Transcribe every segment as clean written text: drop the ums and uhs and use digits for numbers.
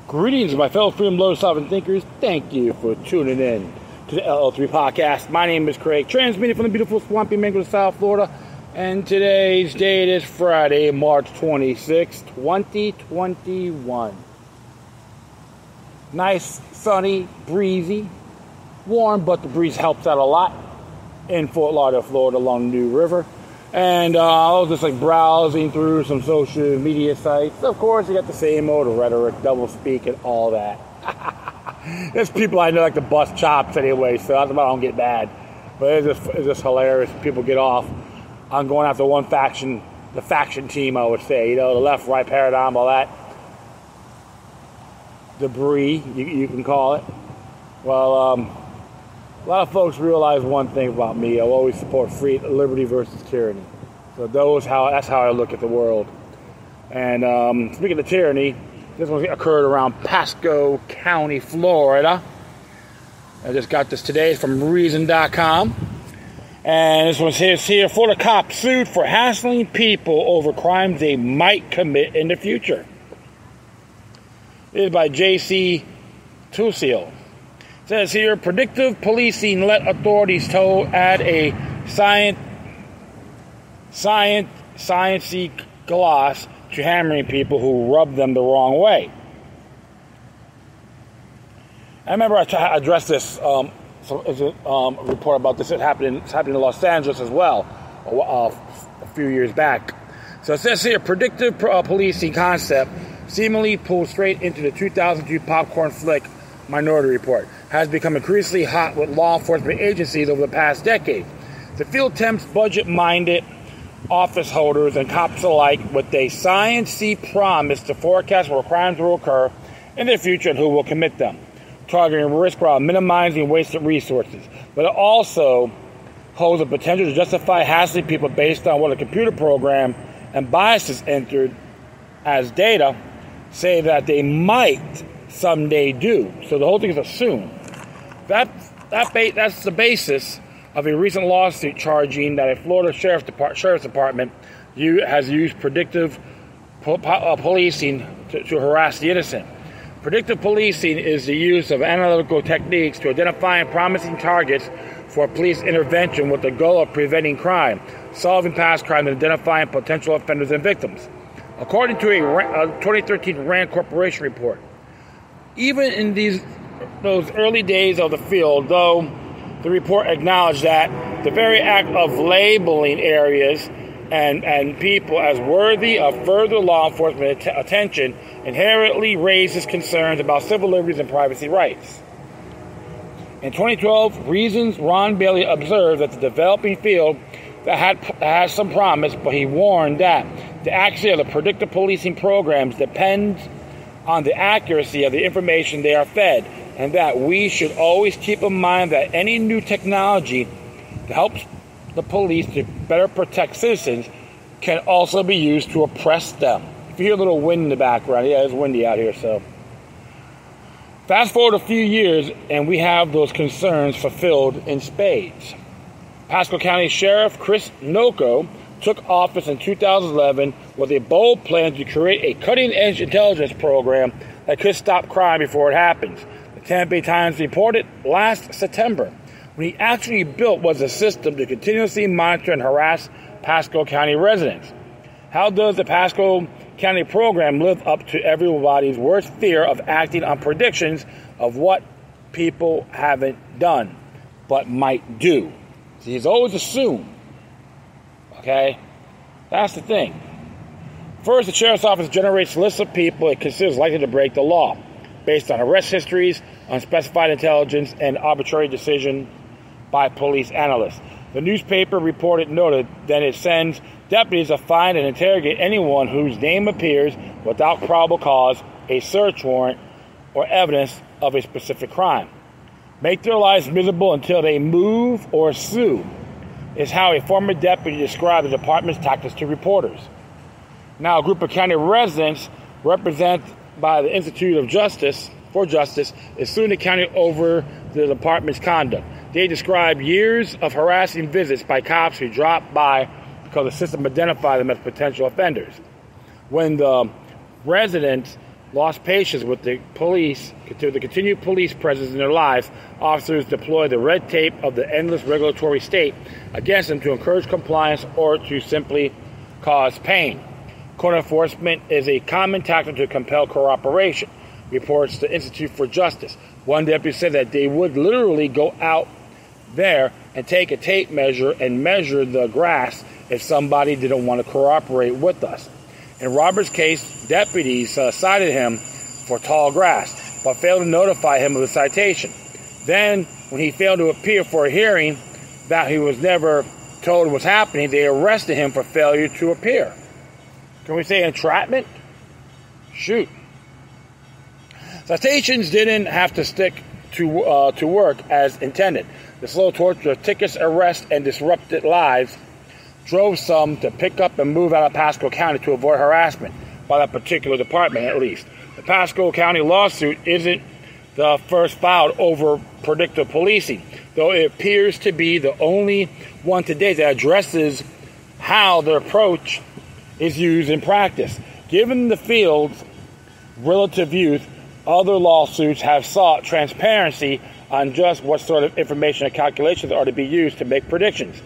Greetings, my fellow freedom lovers, sovereign thinkers. Thank you for tuning in to the LL3 podcast. My name is Craig, transmitting from the beautiful swampy mango of South Florida. And today's date is Friday, March 26, 2021. Nice, sunny, breezy, warm, but the breeze helps out a lot in Fort Lauderdale, Florida, along the New River. And I was just browsing through some social media sites. Of course, you got the same old rhetoric, double speak, and all that. There's people I know like to bust chops anyway, so that's why I don't get mad. But it's just hilarious. People get off on going after one faction, the faction team, I would say. The left-right paradigm, all that debris, you can call it. Well, a lot of folks realize one thing about me. I always support free liberty versus tyranny. So that's how I look at the world. And speaking of tyranny, this one occurred around Pasco County, Florida. I just got this today from Reason.com. And this one says here, Florida cops sued for hassling people over crimes they might commit in the future. This is by J.C. Tusil. It says here, predictive policing let authorities add a sciencey gloss to hammering people who rub them the wrong way. I remember I addressed this report about this. It's happening in Los Angeles as well a few years back. So it says here, predictive policing concept seemingly pulled straight into the 2002 popcorn flick Minority Report has become increasingly hot with law enforcement agencies over the past decade. The field tempts budget-minded office holders and cops alike with a sciencey promise to forecast where crimes will occur in the future and who will commit them, targeting risk while minimizing wasted resources. But it also holds the potential to justify hassling people based on what a computer program and biases entered as data say that they might someday do. So the whole thing is assumed. That's the basis of a recent lawsuit charging that a Florida Sheriff's Department has used predictive policing to harass the innocent. Predictive policing is the use of analytical techniques to identify promising targets for police intervention with the goal of preventing crime, solving past crime, and identifying potential offenders and victims. According to a 2013 Rand Corporation report, even in those early days of the field, though the report acknowledged that the very act of labeling areas and people as worthy of further law enforcement attention inherently raises concerns about civil liberties and privacy rights. In 2012, Reason's Ron Bailey observed that the developing field that had some promise, but he warned that the accuracy of the predictive policing programs depends on the accuracy of the information they are fed, and that we should always keep in mind that any new technology that helps the police to better protect citizens can also be used to oppress them. If you hear a little wind in the background, yeah, it's windy out here, so. Fast forward a few years, and we have those concerns fulfilled in spades. Pasco County Sheriff Chris Noco took office in 2011 with a bold plan to create a cutting-edge intelligence program that could stop crime before it happens. The Tampa Bay Times reported last September what he actually built was a system to continuously monitor and harass Pasco County residents. How does the Pasco County program live up to everybody's worst fear of acting on predictions of what people haven't done but might do? See, he's always assumed. Okay? That's the thing. First, the Sheriff's Office generates lists of people it considers likely to break the law based on arrest histories, unspecified intelligence, and arbitrary decision by police analysts. The newspaper noted that it sends deputies to find and interrogate anyone whose name appears without probable cause, a search warrant, or evidence of a specific crime. Make their lives miserable until they move or sue, is how a former deputy described the department's tactics to reporters. Now, a group of county residents, represented by the Institute of Justice is suing the county over the department's conduct. They describe years of harassing visits by cops who drop by because the system identified them as potential offenders. When the residents lost patience with the police, to the continued police presence in their lives, officers deploy the red tape of the endless regulatory state against them to encourage compliance or to simply cause pain. Court enforcement is a common tactic to compel cooperation, reports the Institute for Justice. One deputy said that they would literally go out there and take a tape measure and measure the grass if somebody didn't want to cooperate with us. In Robert's case, deputies cited him for tall grass, but failed to notify him of the citation. Then, when he failed to appear for a hearing that he was never told was happening, they arrested him for failure to appear. Can we say entrapment? Shoot. Citations didn't have to stick to work as intended. The slow torture of tickets, arrests, and disrupted lives drove some to pick up and move out of Pasco County to avoid harassment by that particular department, at least. The Pasco County lawsuit isn't the first filed over predictive policing, though it appears to be the only one today that addresses how the approach is used in practice. Given the field's relative youth, other lawsuits have sought transparency on just what sort of information and calculations are to be used to make predictions.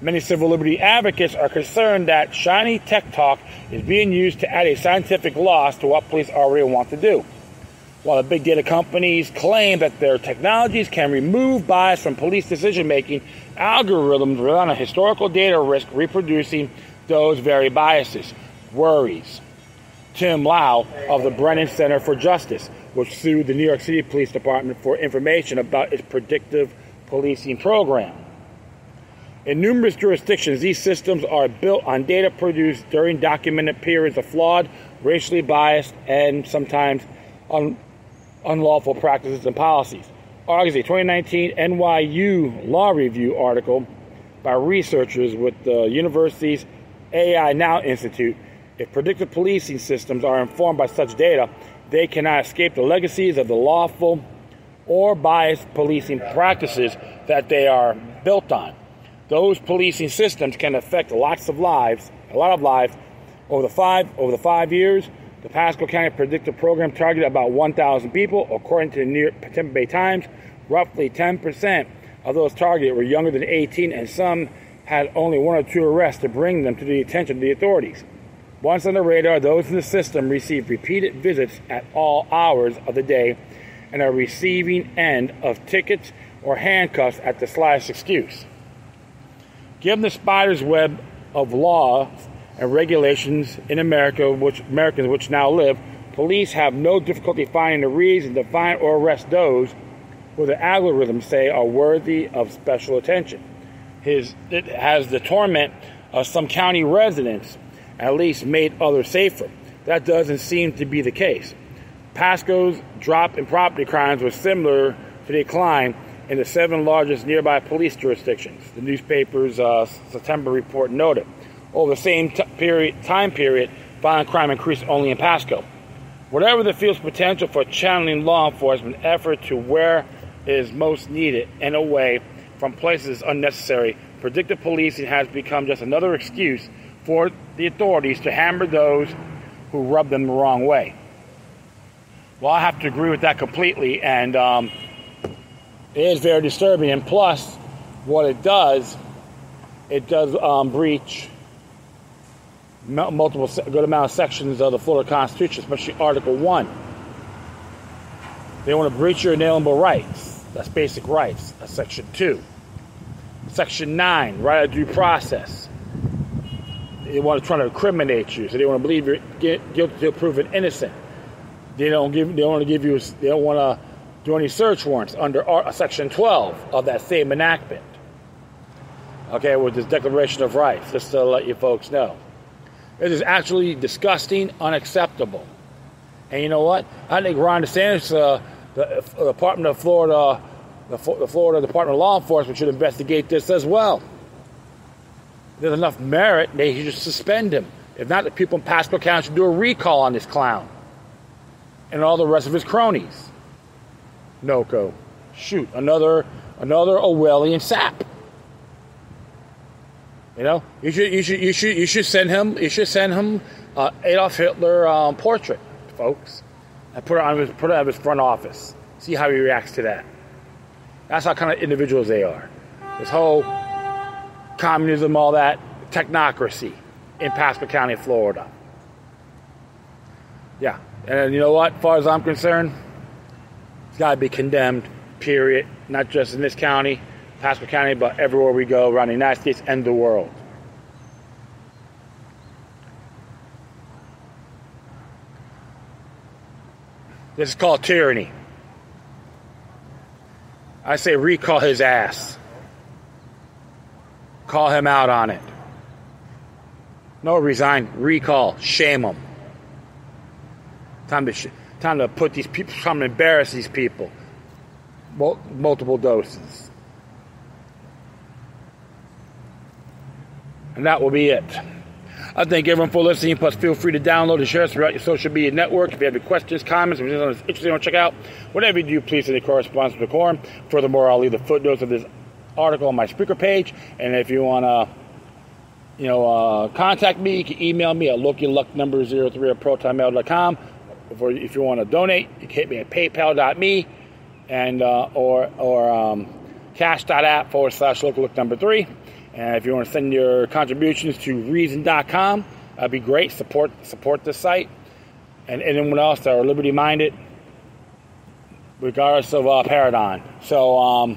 Many civil liberty advocates are concerned that shiny tech talk is being used to add a scientific loss to what police already want to do. While the big data companies claim that their technologies can remove bias from police decision-making, algorithms rely on historical data risk reproducing those very biases. Worries Tim Lau of the Brennan Center for Justice, which sued the New York City Police Department for information about its predictive policing program. In numerous jurisdictions, these systems are built on data produced during documented periods of flawed, racially biased, and sometimes unlawful practices and policies. Argues a 2019 NYU Law Review article by researchers with the university's AI Now Institute. If predictive policing systems are informed by such data, they cannot escape the legacies of the lawful or biased policing practices that they are built on. Those policing systems can affect lots of lives, a lot of lives. Over the 5 years, the Pasco County Predictive Program targeted about 1,000 people. According to the New York Tampa Bay Times, roughly 10% of those targeted were younger than 18, and some had only 1 or 2 arrests to bring them to the attention of the authorities. Once on the radar, those in the system receive repeated visits at all hours of the day and are receiving end of tickets or handcuffs at the slightest excuse. Given the spider's web of laws and regulations in Americans which now live, police have no difficulty finding the reason to find or arrest those who the algorithms say are worthy of special attention. It has the torment of some county residents at least made others safer. That doesn't seem to be the case. Pasco's drop in property crimes was similar to the decline in the 7 largest nearby police jurisdictions, the newspaper's September report noted. Over the same time period, violent crime increased only in Pasco. Whatever the field's potential for channeling law enforcement effort to where it is most needed and away from places unnecessary, predictive policing has become just another excuse for the authorities to hammer those who rub them the wrong way. Well, I have to agree with that completely, and it is very disturbing. And plus, what it does breach multiple good amount of sections of the Florida Constitution, especially Article 1. They want to breach your inalienable rights. That's basic rights. That's Section 2. Section 9, right of due process. They want to try to incriminate you, so they want to believe you're guilty till proven innocent. They don't want to do any search warrants under Section 12 of that same enactment. Okay, with this Declaration of Rights, just to let you folks know. It is actually disgusting, unacceptable. And you know what? I think Ron DeSantis, the Department of Florida, the Florida Department of Law Enforcement should investigate this as well. There's enough merit, they should just suspend him. If not, the people in Pasco County should do a recall on this clown and all the rest of his cronies. No-go. Shoot, another Orwellian sap. You know, you should send him Adolf Hitler portrait, folks. and put it on his front office. See how he reacts to that. That's how kind of individuals they are. This whole communism, all that, technocracy in Pasco County, Florida. Yeah, and you know what? As far as I'm concerned, it's got to be condemned, period. Not just in this county, Pasco County, but everywhere we go around the United States and the world. This is called tyranny. I say recall his ass. Call him out on it. No, resign. Recall. Shame him. Time to put these people, time to embarrass these people. Multiple doses. And that will be it. I thank everyone for listening. Plus, feel free to download and share us throughout your social media network. If you have any questions, comments, or anything interesting you want to check out, whatever you do, please send a correspondence with the Quorum. Furthermore, I'll leave the footnotes of this article on my speaker page. And if you want to, contact me, you can email me at lokilucknumber03@protonmail.com. Or if you want to donate, you can hit me at paypal.me and or cash.app/lokilucknumber3. And if you want to send your contributions to reason.com, that'd be great. Support the site. And anyone else that are liberty-minded, regardless of paradigm. So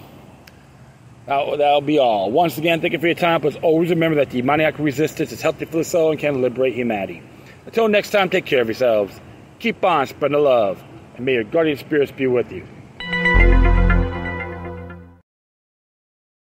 that'll be all. Once again, thank you for your time. But always remember that demoniac resistance is healthy for the soul and can liberate humanity. Until next time, take care of yourselves. Keep on spreading the love. And may your guardian spirits be with you.